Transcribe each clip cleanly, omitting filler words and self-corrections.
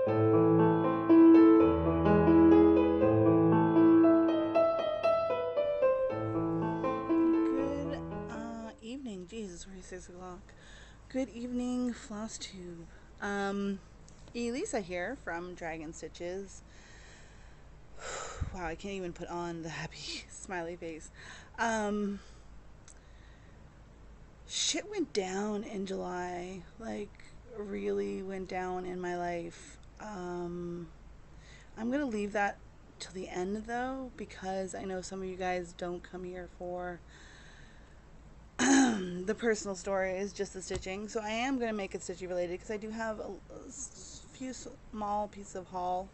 Good evening. Jesus, it's already 6 o'clock. Good evening, FlossTube. Elisa here from Dragon Stitches. Wow, I can't even put on the happy smiley face. Um, Shit went down in July. Like, really went down in my life. I'm gonna leave that till the end though, because I know some of you guys don't come here for the personal stories, just the stitching. So I am going to make it stitchy related because I do have a few small pieces of haul,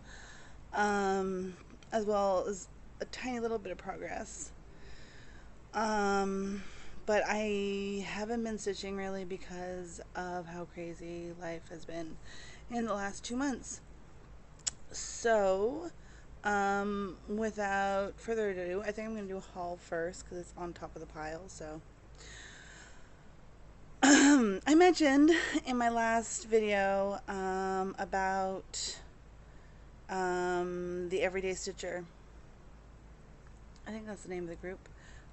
as well as a tiny little bit of progress. But I haven't been stitching really because of how crazy life has been in the last 2 months. So, without further ado, I think I'm going to do a haul first because it's on top of the pile. So, I mentioned in my last video about the Everyday Stitcher. I think that's the name of the group.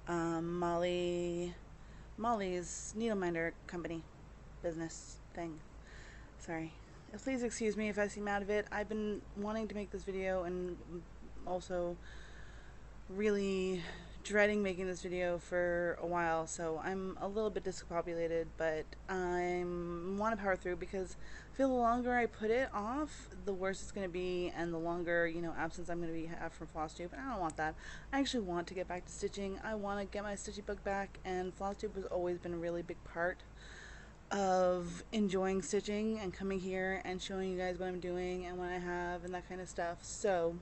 Molly's Needleminder company, business thing. Sorry. Please excuse me if I seem out of it. I've been wanting to make this video and also really dreading making this video for a while, so I'm a little bit discombobulated, but I want to power through because I feel the longer I put it off, the worse it's going to be, and the longer, absence I'm going to have from FlossTube, and I don't want that. I actually want to get back to stitching. I want to get my stitchy book back, and FlossTube has always been a really big part of enjoying stitching and coming here and showing you guys what I'm doing and what I have and that kind of stuff. So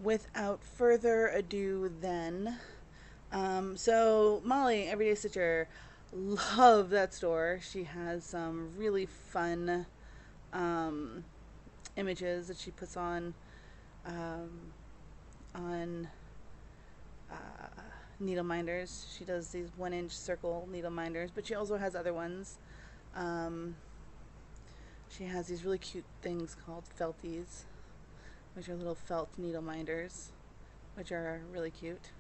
without further ado then, so Molly, Everyday Stitcher, love that store. She has some really fun images that she puts on on needle minders. She does these 1-inch circle needle minders, but she also has other ones. She has these really cute things called felties, which are little felt needle minders, which are really cute.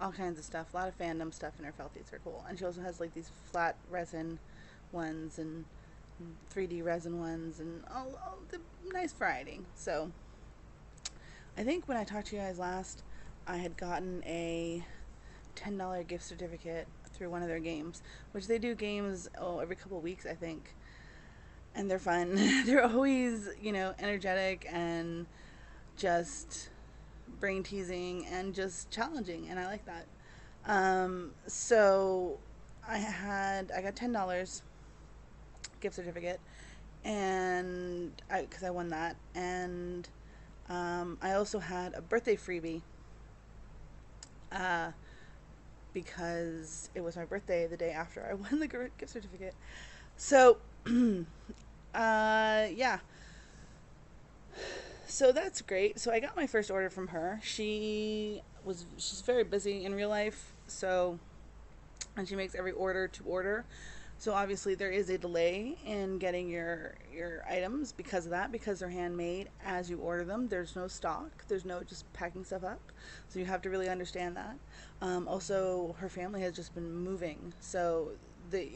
All kinds of stuff, a lot of fandom stuff in her felties are cool. And she also has like these flat resin ones and 3D resin ones and all the nice variety. So I think when I talked to you guys last, I had gotten a $10 gift certificate through one of their games, which they do games every couple of weeks, I think. And they're fun. They're always, energetic and just brain teasing and just challenging, and I like that. So I got $10 gift certificate, and because I won that, and I also had a birthday freebie because it was my birthday the day after I won the gift certificate. So yeah, so that's great. So I got my first order from her. She's very busy in real life, so, and she makes every order to order. So obviously there is a delay in getting your items because of that, because they're handmade as you order them. There's no stock. There's no just packing stuff up. So you have to really understand that. Also, her family has just been moving, so the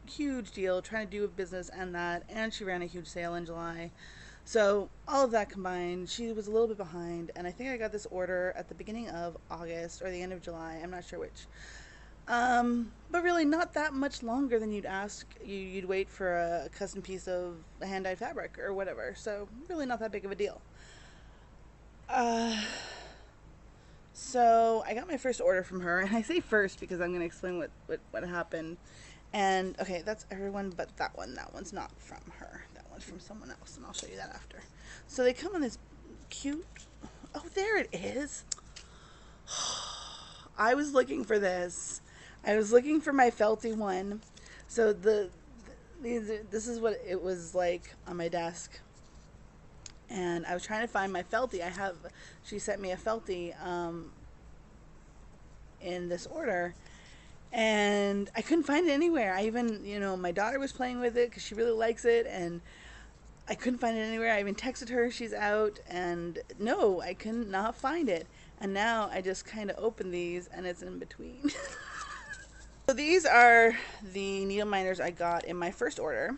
huge deal trying to do a business and she ran a huge sale in July. So all of that combined, she was a little bit behind, and I think I got this order at the beginning of August or the end of July. I'm not sure which. But really not that much longer than you'd ask. You'd wait for a custom piece of hand-dyed fabric or whatever. So really not that big of a deal. So I got my first order from her, and I say first because I'm going to explain what happened. And okay, that's everyone but that one. That one's not from her. That one's from someone else, and I'll show you that after. So they come in this cute, oh, there it is. I was looking for this. I was looking for my felty one. So this is what it was like on my desk. And I was trying to find my felty. She sent me a felty in this order, And I couldn't find it anywhere. I even, my daughter was playing with it because she really likes it, and I couldn't find it anywhere. I even texted her, she's out, and no, I could not find it. And now I just kind of open these, and it's in between. So these are the needle minders I got in my first order,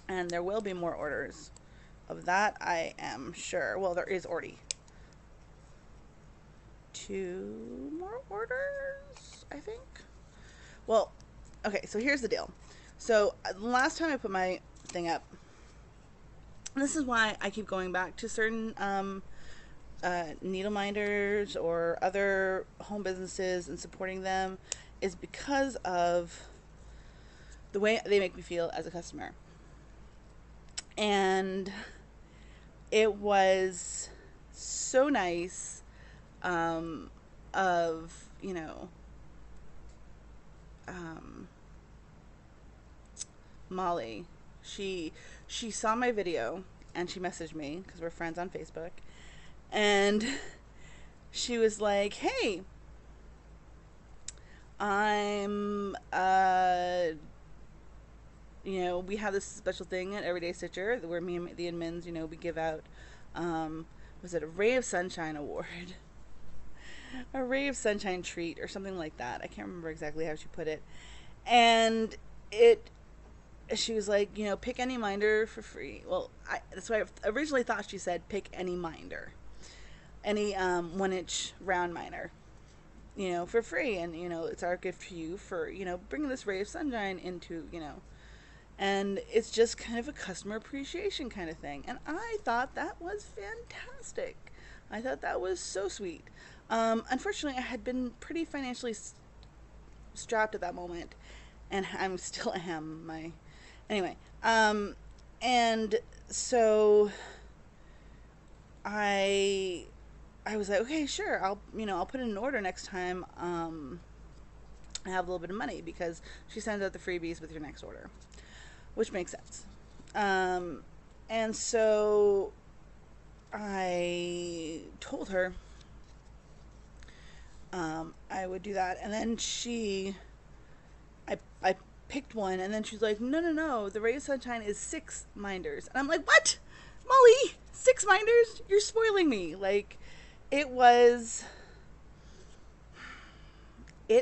and there will be more orders of that, I am sure. Well, there is already 2 more orders, I think. Well, okay, so here's the deal. So the last time I put my thing up, this is why I keep going back to certain needle minders or other home businesses and supporting them, is because of the way they make me feel as a customer. And it was so nice of, Molly. She saw my video and she messaged me because we're friends on Facebook, and she was like, "Hey, I'm we have this special thing at Everyday Stitcher where me and the admins, we give out was it a Ray of Sunshine award?" A Ray of Sunshine treat or something like that. I can't remember exactly how she put it. And she was like, pick any minder for free. Well, that's why I originally thought she said pick any minder. Any 1-inch round minder, for free. And, it's our gift to you for, bringing this Ray of Sunshine into, and it's just kind of a customer appreciation kind of thing. And I thought that was fantastic. I thought that was so sweet. Unfortunately, I had been pretty financially strapped at that moment, and I'm still am. Anyway, and so I was like, okay, sure, I'll put in an order next time. I have a little bit of money because she sends out the freebies with your next order, which makes sense. And so I told her I would do that, and then I picked one, and then she's like, no, the Ray of Sunshine is 6 minders. And I'm like, what? Molly, 6 minders? You're spoiling me. Like, it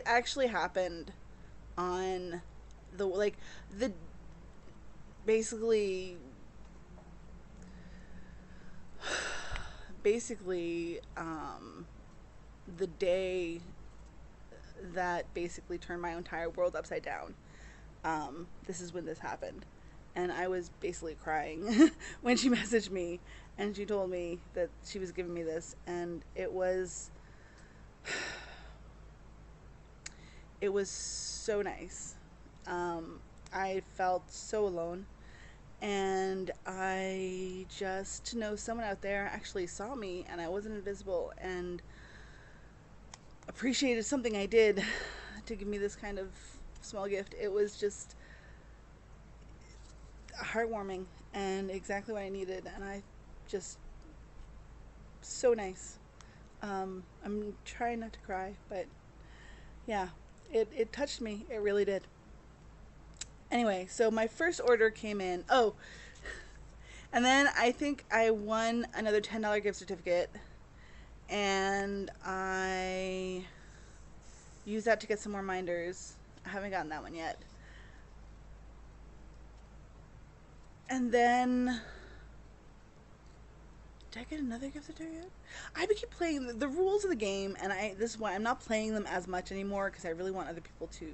actually happened on basically the day that basically turned my entire world upside down. This is when this happened. And I was basically crying when she messaged me and she told me that she was giving me this. And it was so nice. I felt so alone. And I just to know someone out there actually saw me and I wasn't invisible and appreciated something I did to give me this kind of small gift. It was just heartwarming and exactly what I needed, and I just so nice. I'm trying not to cry, but yeah, it touched me. It really did. Anyway, so my first order came in. Oh, and then I think I won another $10 gift certificate, and I used that to get some more minders. I haven't gotten that one yet. And then did I get another gift certificate? I keep playing the rules of the game, and this is why I'm not playing them as much anymore, because I really want other people to,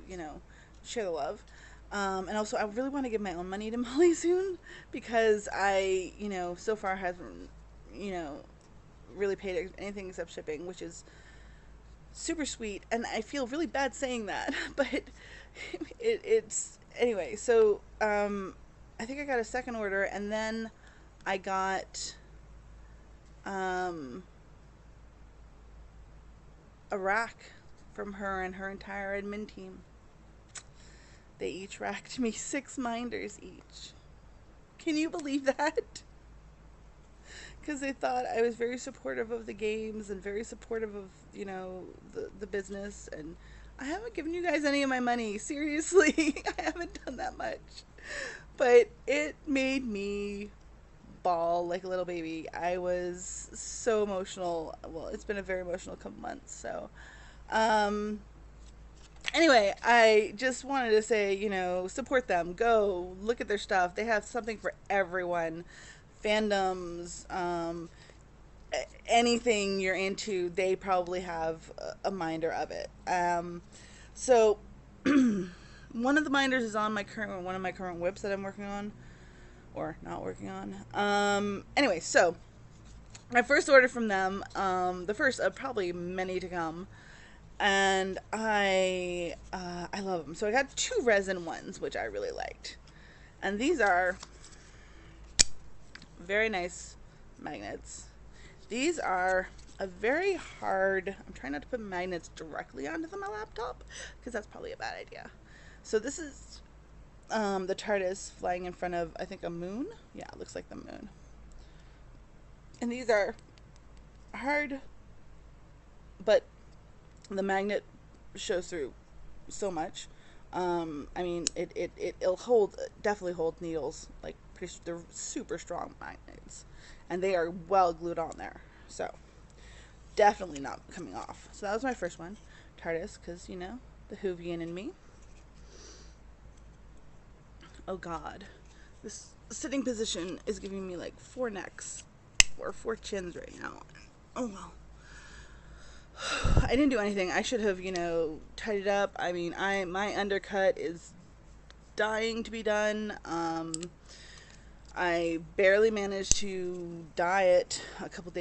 share the love. And also, I really want to give my own money to Molly soon, because I, so far haven't, really paid anything except shipping, which is super sweet. And I feel really bad saying that, but it's anyway. So I think I got a second order, and then I got a rack from her and her entire admin team. They each racked me 6 minders each. Can you believe that? Because they thought I was very supportive of the games and very supportive of, the business. And I haven't given you guys any of my money. Seriously, I haven't done that much. But it made me bawl like a little baby. I was so emotional. Well, it's been a very emotional couple months. So, um, anyway, I just wanted to say, you know, support them. Go look at their stuff. They have something for everyone. Fandoms, anything you're into, they probably have a minder of it. So one of the minders is on one of my current whips that I'm working on, or not working on. Anyway, so my first order from them, the first of probably many to come, and I love them. So I got 2 resin ones, which I really liked, and these are very nice magnets. These are a very hard, I'm trying not to put magnets directly onto my laptop because that's probably a bad idea. So this is the TARDIS flying in front of, I think, a moon. Yeah, it looks like the moon. And these are hard, but the magnet shows through so much. I mean, it'll definitely hold needles. Like, they're super strong magnets, and they are well glued on there. So, definitely not coming off. So that was my first one, TARDIS, because, you know, the Whovian in me. Oh God, this sitting position is giving me like 4 necks or 4 chins right now. Oh well. I didn't do anything. I should have, you know, tied it up. I mean, my undercut is dying to be done. I barely managed to dye it a couple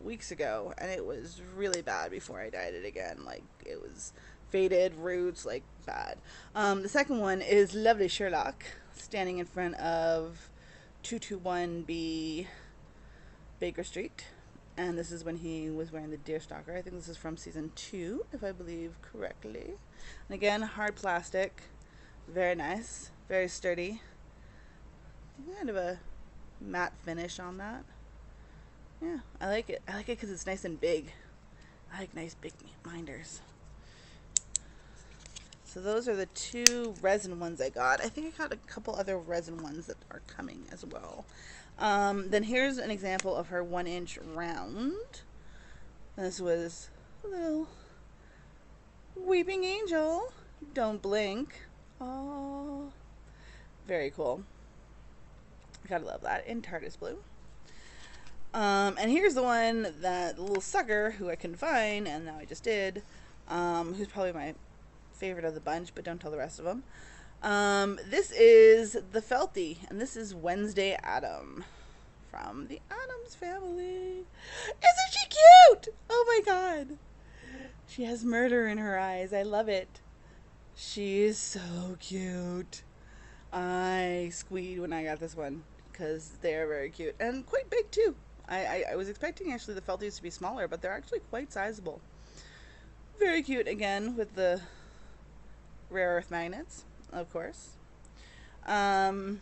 weeks ago, and it was really bad before I dyed it again. Like, it was faded, roots, like, bad. The second one is Lovely Sherlock, standing in front of 221B Baker Street. And this is when he was wearing the deerstalker. I think this is from season 2, if I believe correctly. And again, hard plastic. Very nice. Very sturdy. Kind of a matte finish on that. Yeah, I like it. I like it because it's nice and big. I like nice big minders. So those are the 2 resin ones I got. I think I got a couple other resin ones that are coming as well. Then here's an example of her 1-inch round. This was a little weeping angel. Don't blink. Oh, very cool. Gotta love that, in TARDIS blue. And here's the one that the little sucker who I couldn't find, and now I just did, who's probably my favorite of the bunch, but don't tell the rest of them. This is the Felty, and this is Wednesday Adam from the Addams family. Isn't she cute? Oh my God. She has murder in her eyes. I love it. She is so cute. I squeed when I got this one because they're very cute and quite big too. I was expecting actually the Felties to be smaller, but they're actually quite sizable. Very cute again with the rare earth magnets, of course. So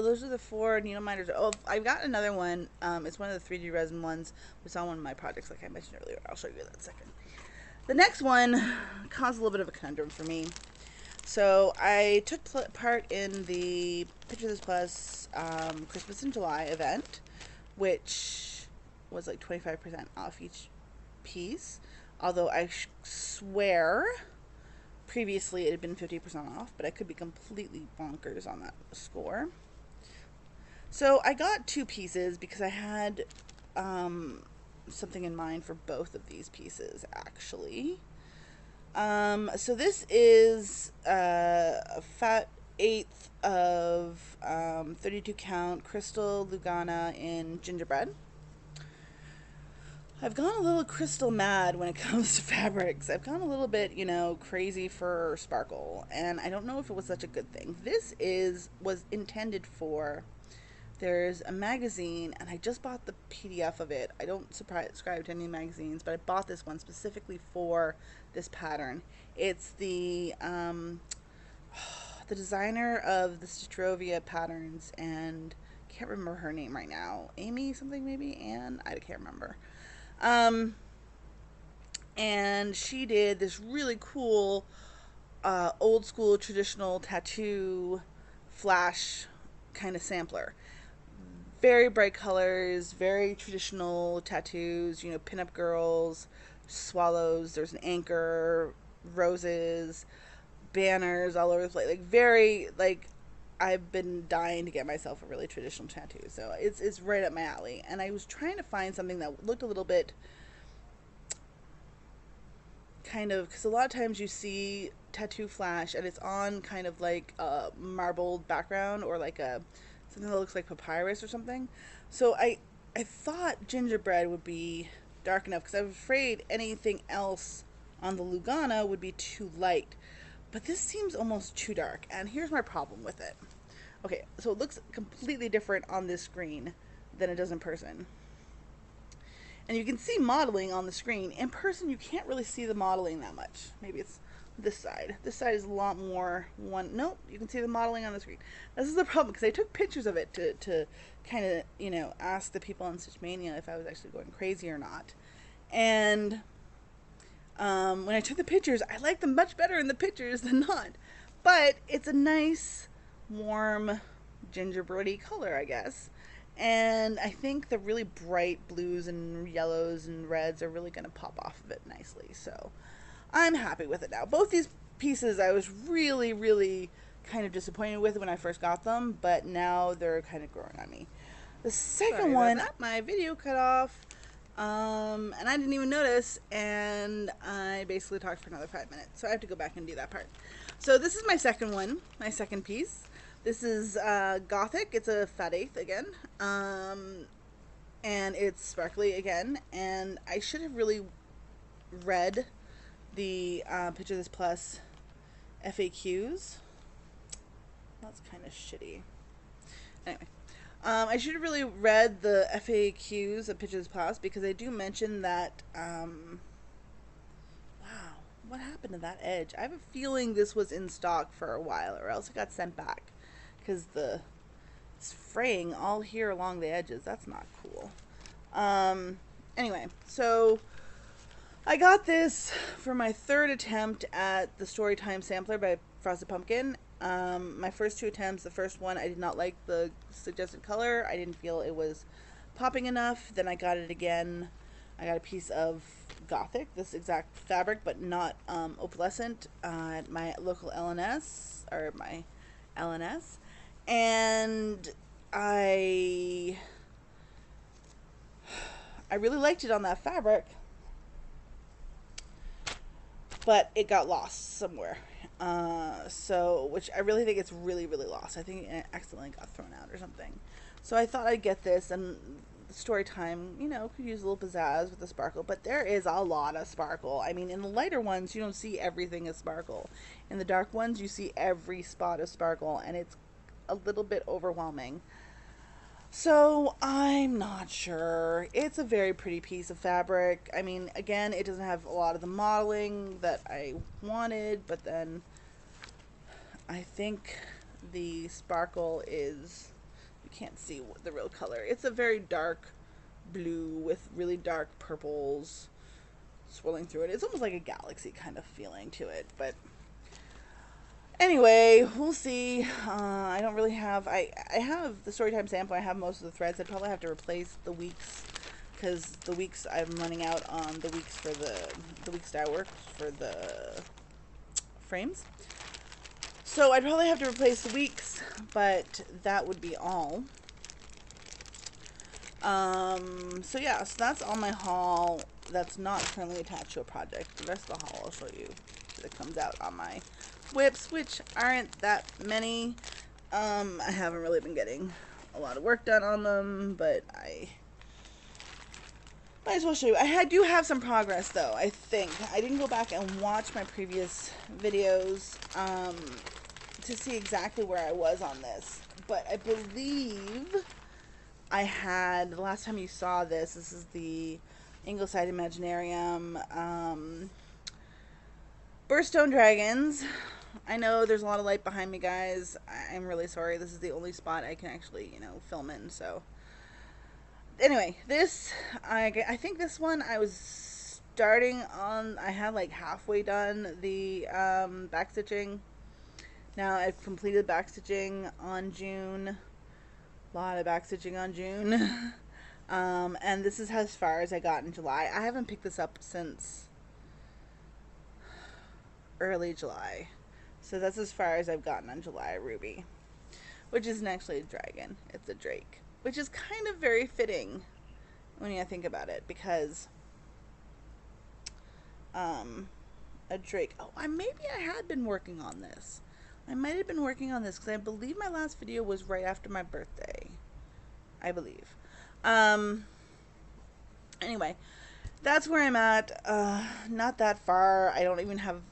those are the 4 needle minders. Oh, I've got another one. It's one of the 3D resin ones. It's on one of my projects, like I mentioned earlier. I'll show you that in a second. The next one caused a little bit of a conundrum for me. So I took part in the Picture This Plus Christmas in July event, which was like 25% off each piece. Although I swear previously it had been 50% off, but I could be completely bonkers on that score. So I got 2 pieces because I had something in mind for both of these pieces, actually. So this is a fat 1/8 of 32 count crystal Lugana in gingerbread. I've gone a little crystal mad when it comes to fabrics. I've gone a little bit, you know, crazy for sparkle, and I don't know if it was such a good thing. This was intended for, there's a magazine, and I just bought the PDF of it. I don't subscribe to any magazines, but I bought this one specifically for this pattern. It's the designer of the Stitrovia patterns, and I can't remember her name right now. Amy something maybe? Anne? I can't remember. and she did this really cool old school traditional tattoo flash kind of sampler. Very bright colors, very traditional tattoos, you know, pinup girls, swallows, there's an anchor, roses, banners all over the place. Like very like I've been dying to get myself a really traditional tattoo. So it's right up my alley. And I was trying to find something that looked a little bit kind of, because a lot of times you see tattoo flash and it's on kind of like a marbled background or like a something that looks like papyrus or something. So I thought gingerbread would be dark enough because I was afraid anything else on the Lugana would be too light. But this seems almost too dark, and here's my problem with it. Okay, so it looks completely different on this screen than it does in person. And you can see modeling on the screen. In person, you can't really see the modeling that much. Maybe it's this side. This side is a lot more nope, you can see the modeling on the screen. This is the problem, because I took pictures of it to kind of, you know, ask the people on Stitch Mania if I was actually going crazy or not. And when I took the pictures, I liked them much better in the pictures than not. But it's a nice, warm, gingerbready color, I guess. And I think the really bright blues and yellows and reds are really going to pop off of it nicely. So I'm happy with it now. Both these pieces I was really, really kind of disappointed with when I first got them, but now they're kind of growing on me. The second one, my video cut off, and I didn't even notice, and I basically talked for another 5 minutes, so I have to go back and do that part. So this is my second one, my second piece. This is Gothic. It's a fat eighth again, and it's sparkly again, and I should have really read the Picture This Plus FAQs. That's kind of shitty. Anyway, I should have really read the FAQs of Picture This Plus, because they do mention that, wow, what happened to that edge? I have a feeling this was in stock for a while, or else it got sent back, because it's fraying all here along the edges. That's not cool. Anyway, so I got this for my third attempt at the Storytime Sampler by Frosted Pumpkin. My first two attempts, the first one, I did not like the suggested color. I didn't feel it was popping enough. Then I got it again. I got a piece of Gothic, this exact fabric, but not opalescent, at my local LNS, or my LNS. And I really liked it on that fabric, but it got lost somewhere. So, which I really think it's really, really lost. I think it accidentally got thrown out or something. So I thought I'd get this, and Storytime, you know, could use a little pizzazz with the sparkle, but there is a lot of sparkle. I mean, in the lighter ones, you don't see everything as sparkle. In the dark ones, you see every spot of sparkle, and it's a little bit overwhelming. So I'm not sure. It's a very pretty piece of fabric. I mean, again, it doesn't have a lot of the modeling that I wanted, but then I think the sparkle is, you can't see the real color. It's a very dark blue with really dark purples swirling through it. It's almost like a galaxy kind of feeling to it, but anyway, we'll see. I don't really have, I have the Storytime sample. I have most of the threads. I'd probably have to replace the weeks, because the weeks, I'm running out on the weeks for the weeks dye work for the frames. So I'd probably have to replace the weeks, but that would be all. So yeah, so that's all my haul that's not currently attached to a project. The rest of the haul I'll show you that comes out on my whips, which aren't that many. I haven't really been getting a lot of work done on them, but I might as well show you. I do have some progress, though, I think. I didn't go back and watch my previous videos to see exactly where I was on this, but I believe I had, the last time you saw this, this is the Ingleside Imaginarium Burststone Dragons. I know there's a lot of light behind me, guys. I'm really sorry. This is the only spot I can actually, you know, film in, so. Anyway, this, I think this one I was starting on, I had like halfway done the back stitching. Now I've completed back stitching on June. A lot of back stitching on June. And this is as far as I got in July. I haven't picked this up since early July. So that's as far as I've gotten on July Ruby. Which isn't actually a dragon. It's a drake. Which is kind of very fitting when you think about it. Because a drake. Oh, maybe I had been working on this. I might have been working on this because I believe my last video was right after my birthday. I believe. Anyway, that's where I'm at. Not that far. I don't even have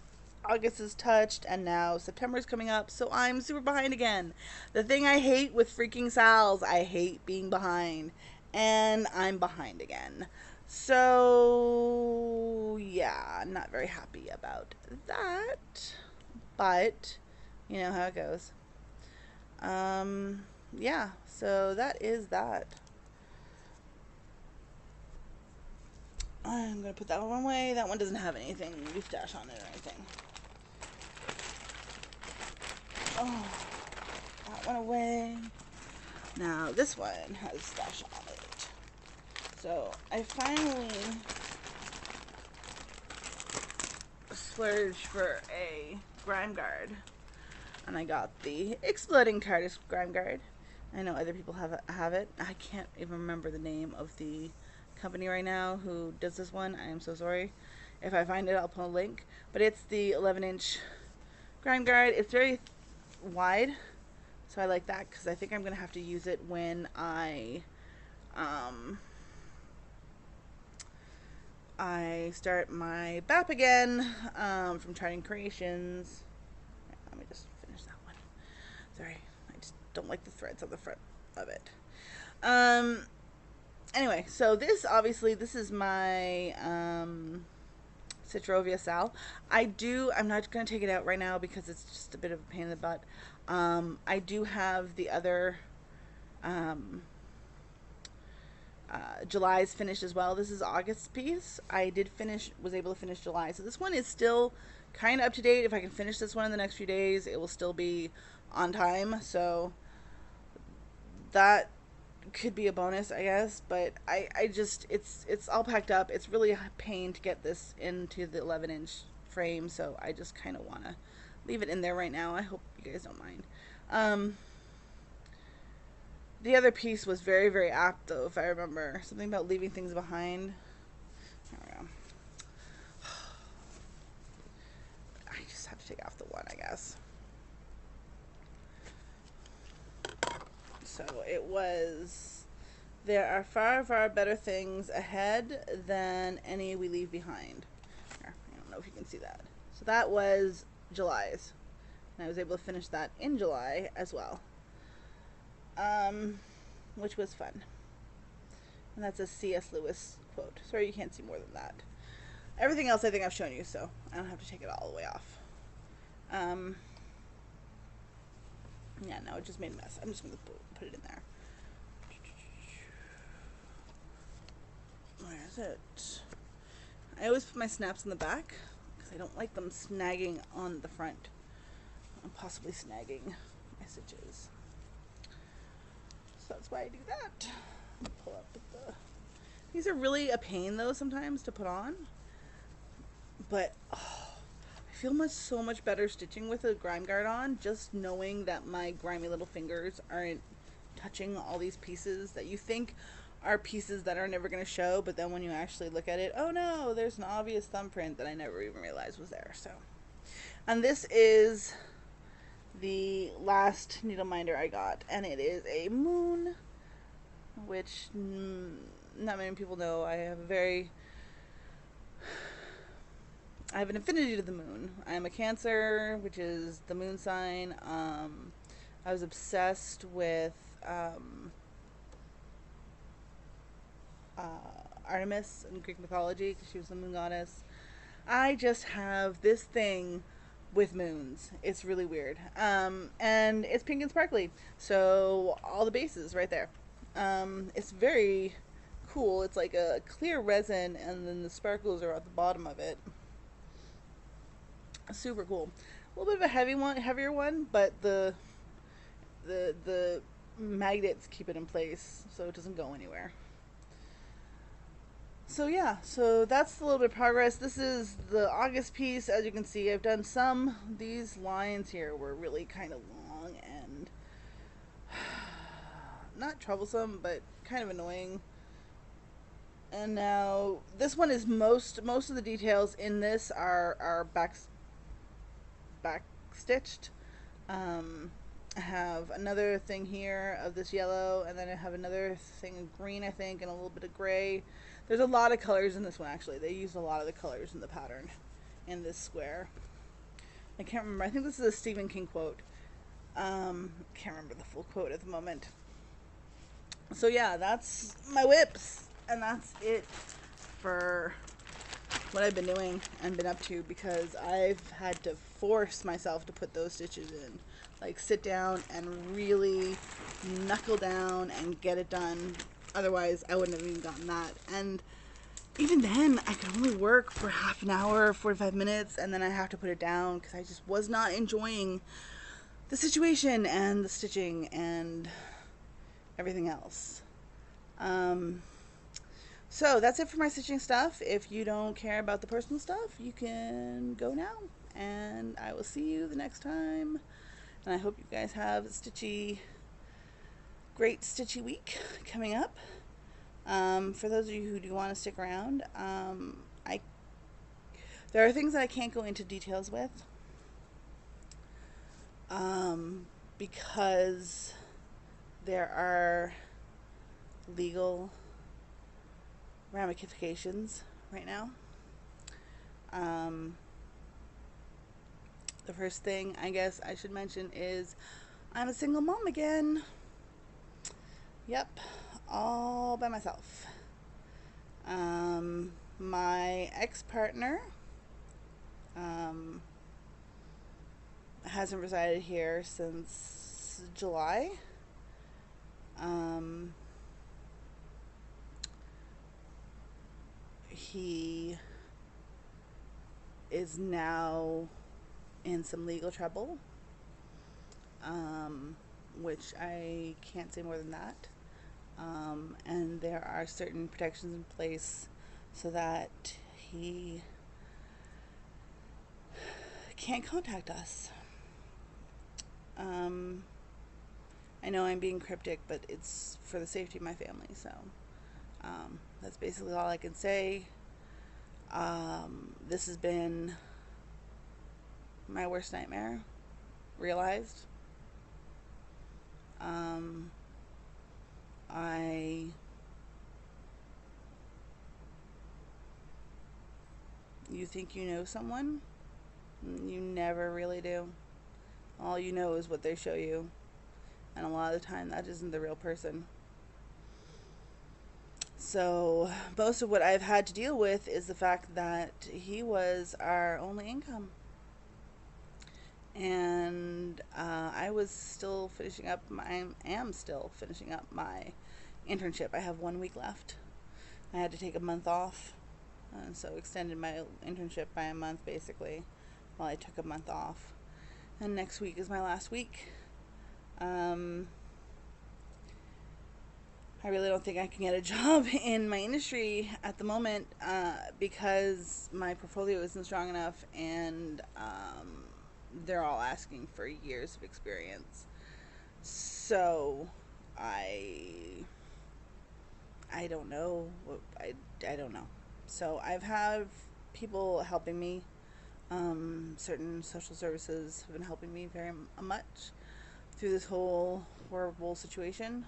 August is touched, and now September's coming up, so I'm super behind again. The thing I hate with freaking Sal's, I hate being behind, and I'm behind again. So, yeah, I'm not very happy about that, but you know how it goes. Yeah, so that is that. I'm going to put that one away. That one doesn't have anything stash on it or anything. Oh, that one away. Now this one has stash on it. So I finally splurged for a grime guard. And I got the Exploding TARDIS grime guard. I know other people have it. I can't even remember the name of the company right now who does this one. I am so sorry. If I find it, I'll put a link. But it's the 11-inch grime guard. It's very wide, so I like that because I think I'm going to have to use it when I start my BAP again from Charting Creations. Let me just finish that one. Sorry, I just don't like the threads on the front of it. Anyway, so this is my Citrovia Sal. I'm not going to take it out right now because it's just a bit of a pain in the butt. I do have the other July's finished as well. This is August's piece. I was able to finish July. So this one is still kind of up to date. If I can finish this one in the next few days, it will still be on time. So that could be a bonus, I guess, but I just, it's all packed up. It's really a pain to get this into the 11-inch frame, so I just kind of want to leave it in there right now. I hope you guys don't mind. The other piece was very, very apt, though, if I remember. Something about leaving things behind. There we go. I just have to take off the one, I guess. So it was, there are far, far better things ahead than any we leave behind. Here, I don't know if you can see that. So that was July's. And I was able to finish that in July as well. Which was fun. And that's a C.S. Lewis quote. Sorry you can't see more than that. Everything else I think I've shown you, so I don't have to take it all the way off. Yeah, no, it just made a mess. I'm just going to put it in there. Where is it? I always put my snaps in the back because I don't like them snagging on the front. And possibly snagging my stitches. So that's why I do that. Pull up with these are really a pain though sometimes to put on. But I feel so much better stitching with a grime guard on, just knowing that my grimy little fingers aren't touching all these pieces that you think are pieces that are never going to show, but then when you actually look at it, oh no, there's an obvious thumbprint that I never even realized was there. So, and this is the last needle minder I got, and it is a moon, which not many people know. I have an affinity to the moon. I am a Cancer, which is the moon sign. I was obsessed with Artemis in Greek mythology because she was the moon goddess. I just have this thing with moons. It's really weird. And it's pink and sparkly. So all the bases right there. It's very cool. It's like a clear resin, and then the sparkles are at the bottom of it. Super cool. A little bit of a heavier one, but the magnets keep it in place so it doesn't go anywhere. So yeah, so that's a little bit of progress. This is the August piece. As you can see, I've done some. These lines here were really kind of long and not troublesome, but kind of annoying. And now this one is most of the details in this are back stitched. I have another thing here of this yellow, and then I have another thing of green, I think, and a little bit of gray. There's a lot of colors in this one, actually. They used a lot of the colors in the pattern in this square. I can't remember. I think this is a Stephen King quote. Can't remember the full quote at the moment. So yeah, that's my whips, and that's it for what I've been doing and been up to, because I've had to force myself to put those stitches in. Like, sit down and really knuckle down and get it done. Otherwise, I wouldn't have even gotten that. And even then, I could only work for half an hour, 45 minutes, and then I have to put it down because I just was not enjoying the situation and the stitching and everything else. So that's it for my stitching stuff. If you don't care about the personal stuff, you can go now, and I will see you the next time. And I hope you guys have a great stitchy week coming up. For those of you who do want to stick around, there are things that I can't go into details with, because there are legal ramifications right now. The first thing I guess I should mention is I'm a single mom again. Yep, all by myself. My ex-partner hasn't resided here since July. He is now in some legal trouble, which I can't say more than that. And there are certain protections in place so that he can't contact us. I know I'm being cryptic, but it's for the safety of my family, so that's basically all I can say. This has been my worst nightmare realized. You think you know someone, you never really do. All you know is what they show you, and a lot of the time that isn't the real person. So most of what I've had to deal with is the fact that he was our only income. And I was still finishing up I am still finishing up my internship. I have 1 week left. I had to take a month off, and so extended my internship by a month basically, while I took a month off. And next week is my last week. I really don't think I can get a job in my industry at the moment, because my portfolio isn't strong enough, and they're all asking for years of experience. So I don't know. I don't know. So I've had people helping me. Certain social services have been helping me very much through this whole horrible situation.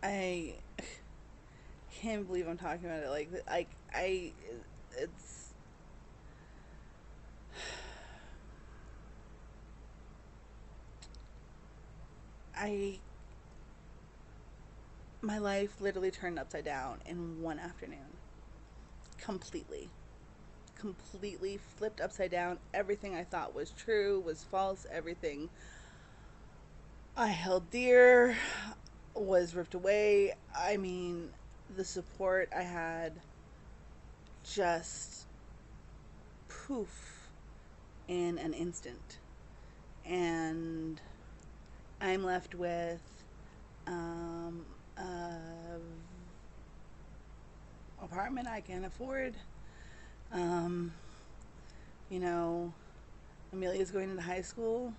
I can't believe I'm talking about it like it's my life literally turned upside down in one afternoon. Completely flipped upside down. Everything I thought was true was false. Everything I held dear was ripped away. I mean, the support I had just poof in an instant. And I'm left with a apartment I can afford. Um, you know, Amelia's going into high school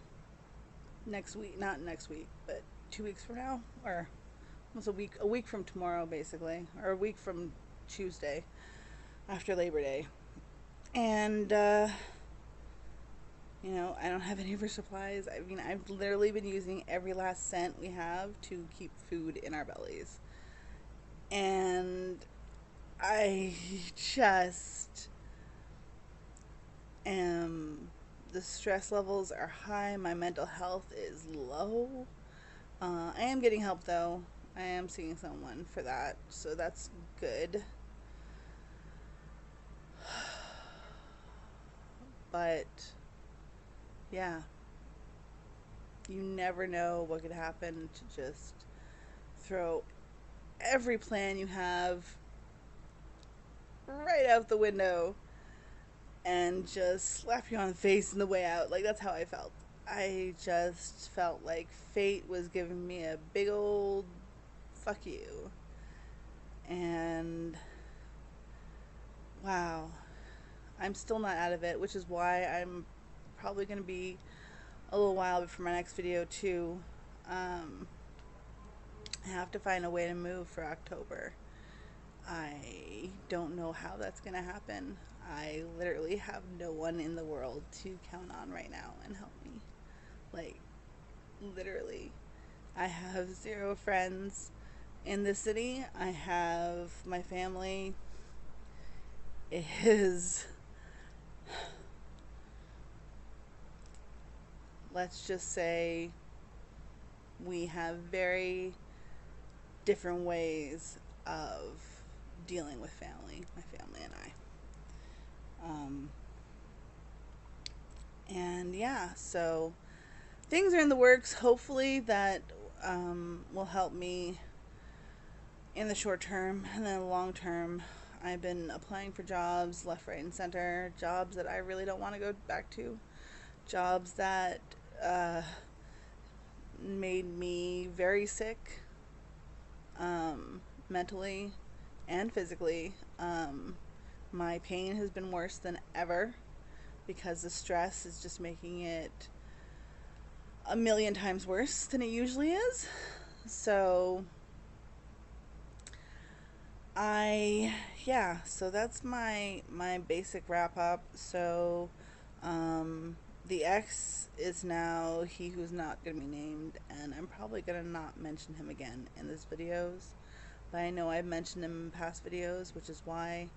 next week, not next week, but 2 weeks from now, or almost a week from tomorrow, basically, or a week from Tuesday after Labor Day. And, you know, I don't have any of her supplies. I mean, I've literally been using every last cent we have to keep food in our bellies. And I just am, the stress levels are high. My mental health is low. I am getting help though. I am seeing someone for that, so that's good. But yeah, you never know what could happen to just throw every plan you have right out the window and just slap you on the face on the way out. Like, that's how I felt. I just felt like fate was giving me a big old fuck you. And wow, I'm still not out of it, which is why I'm probably going to be a little while before my next video too. I have to find a way to move for October. I don't know how that's going to happen. I literally have no one in the world to count on right now and help me. Like, literally. I have 0 friends in the city. I have my family is, let's just say, we have very different ways of dealing with family, my family and I. And yeah, so things are in the works. Hopefully that will help me in the short term, and then the long term. I've been applying for jobs left, right, and center. Jobs that I really don't want to go back to. Jobs that made me very sick, mentally and physically. My pain has been worse than ever because the stress is just making it a million times worse than it usually is. So so that's my basic wrap up. So the ex is now he who's not going to be named, and I'm probably going to not mention him again in this videos, but I know I've mentioned him in past videos, which is why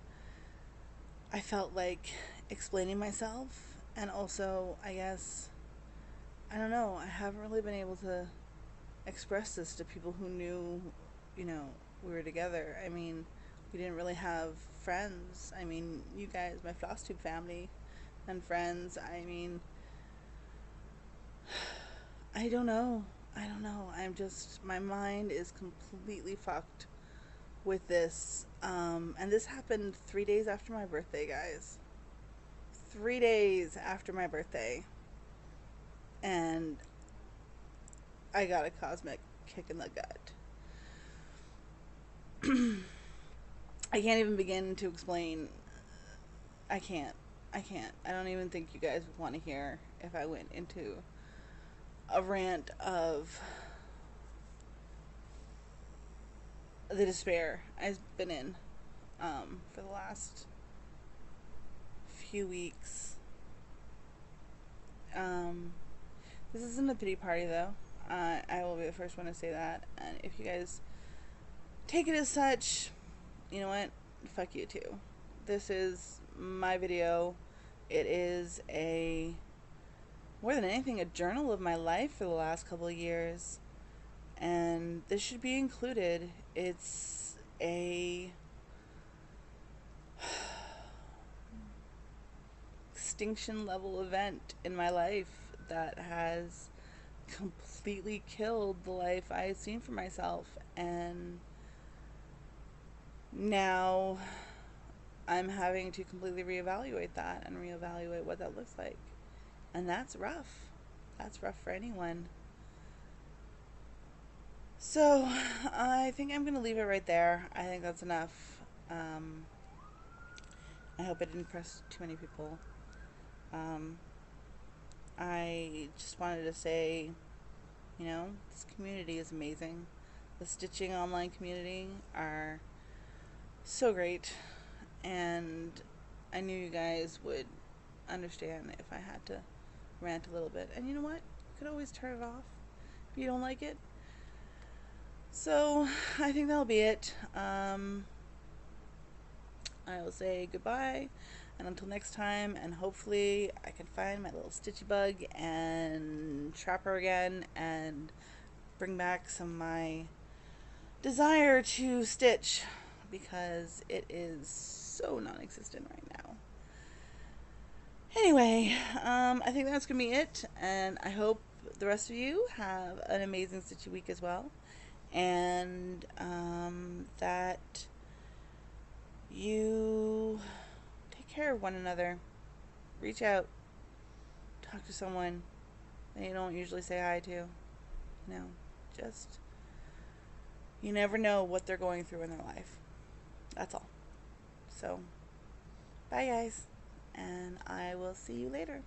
I felt like explaining myself. And also, I guess, I don't know, I haven't really been able to express this to people who knew, you know, we were together. I mean, we didn't really have friends. I mean, you guys, my FlossTube family and friends, I mean, I don't know. I'm just, my mind is completely fucked with this. And this happened 3 days after my birthday, guys. 3 days after my birthday. And I got a cosmic kick in the gut. I can't even begin to explain. I can't. I don't even think you guys would want to hear if I went into a rant of the despair I've been in for the last few weeks. This isn't a pity party, though. I will be the first one to say that. And if you guys take it as such, you know what? Fuck you too. This is my video. It is more than anything, a journal of my life for the last couple of years. And this should be included. It's a extinction level event in my life that has completely killed the life I had seen for myself. And now I'm having to completely reevaluate that and reevaluate what that looks like. And that's rough. That's rough for anyone. So I think I'm going to leave it right there. I think that's enough. I hope I didn't impress too many people. I just wanted to say, this community is amazing. The stitching online community are so great. And I knew you guys would understand if I had to rant a little bit. And you know what? You could always turn it off if you don't like it. So I think that'll be it. I will say goodbye, and until next time, and hopefully I can find my little stitchy bug and trap her again and bring back some of my desire to stitch, because it is so non-existent right now. Anyway, I think that's gonna be it, and I hope the rest of you have an amazing stitchy week as well, and that you take care of one another. Reach out, talk to someone that you don't usually say hi to. Just, you never know what they're going through in their life. That's all. So, bye guys, and I will see you later.